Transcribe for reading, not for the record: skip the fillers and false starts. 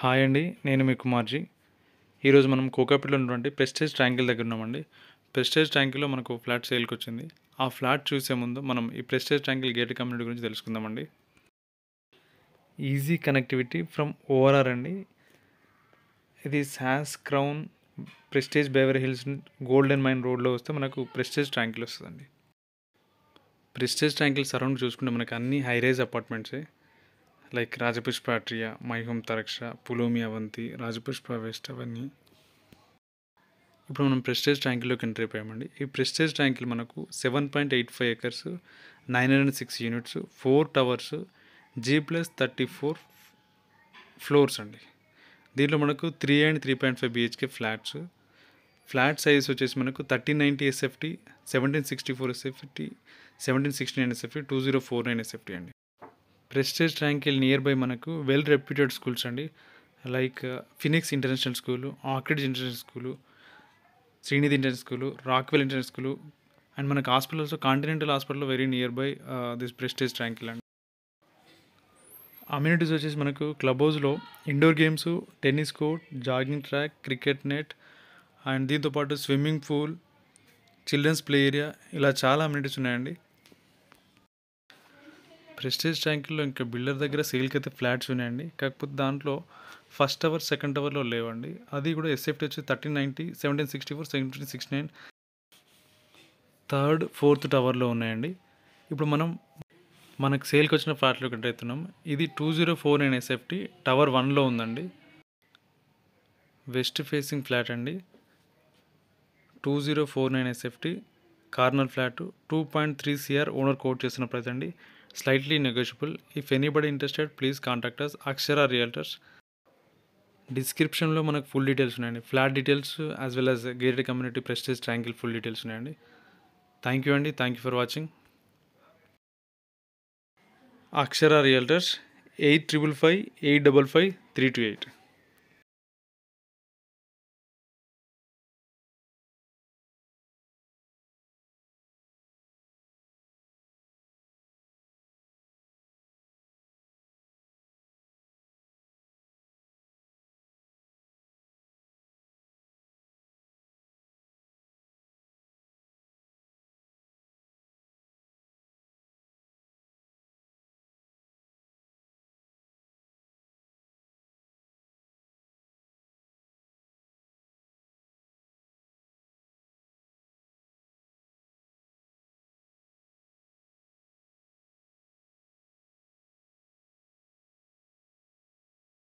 Hi అండి. నేను మీ కుమార్జీ. ఈరోజు మనం కోకాపేటలో ఉన్నటువంటి ప్రెస్టేజ్ ట్రయాంగిల్ దగ్గర ఉన్నామండి. ప్రెస్టేజ్ ట్రయాంగిల్‌లో మనకు ఫ్లాట్ సేల్‌కొచ్చింది. ఆ ఫ్లాట్ చూసే ముందు మనం ఈ ప్రెస్టేజ్ ట్రయాంగిల్ గేటెడ్ కమ్యూనిటీ గురించి తెలుసుకుందామండి. ఈజీ కనెక్టివిటీ ఫ్రమ్ ఓఆర్ఆర్ అండి. ఇది SAS Crown Prestige Beverly Hills Golden Mile రోడ్‌లో వస్తే మనకు ప్రెస్టేజ్ ట్రయాంగిల్ వస్తదండి. ప్రెస్టేజ్ ట్రయాంగిల్ సరౌండ్ చూసుకుంటే మనకు అన్ని హై రైజ్ అపార్ట్మెంట్సే. Like Rajapushpa Atria, My Home Tarkshya, Pulomi Avanti, Rajapushpa West అవన్నీ. ఇప్పుడు మనం ప్రెస్టేజ్ ట్యాంకిల్లోకి ఎంటర్ అయిపోయామండి. ఈ ప్రెస్టేజ్ ట్యాంకిల్ మనకు 7.85 acres, 906 units, 4 towers, G+34 floors అండి. దీంట్లో మనకు 3 and 3.5 BHK flats. Flat size వచ్చేసి మనకు 1390 SFT, 1764 SFT, 1769 SFT, 2049 SFT అండి. ప్రెస్టేజ్ ట్యాంకిల్ నియర్ బై మనకు వెల్ రెప్యూటెడ్ స్కూల్స్ అండి. Like Phoenix International School, Orchids International School, Srinidhi International School, Rockwell International School, and మనకు hospitals Continental Hospital very near by this Prestige Triangle అండి. Amenities వచ్చేసి మనకు club హౌస్లో indoor games, tennis court, jogging track, cricket net, and దీంతోపాటు swimming pool, children's play area, ఇలా చాలా amenities ఉన్నాయండి. Prestige ట్యాంకిల్లో ఇంకా బిల్డర్ దగ్గర సేల్కి అయితే ఫ్లాట్స్ ఉన్నాయండి. కాకపోతే దాంట్లో ఫస్ట్ టవర్, సెకండ్ టవర్లో లేవండి. అది కూడా ఎస్ఎఫ్టీ వచ్చి 1390, 1764, 1769, థర్డ్, ఫోర్త్ టవర్లో ఉన్నాయండి. ఇప్పుడు మనకు సేల్కి వచ్చిన ఫ్లాట్లోకి ఎంటర్ అవుతున్నాం. ఇది 2049 ఎస్ఎఫ్టీ టవర్ 1లో ఉందండి. వెస్ట్ ఫేసింగ్ ఫ్లాట్ అండి. 2049 SFT corner flat, 2.3 CR owner quote చేసిన ప్రైస్ అండి. Slightly negotiable. If anybody interested please contact us, Akshara Realtors. డిస్క్రిప్షన్లో మనకు ఫుల్ డీటెయిల్స్ ఉన్నాయండి. Flat details as well as gated community Prestige Triangle full details ఉన్నాయండి. Thank you అండి. Thank you for watching. Akshara Realtors 8555 855 328.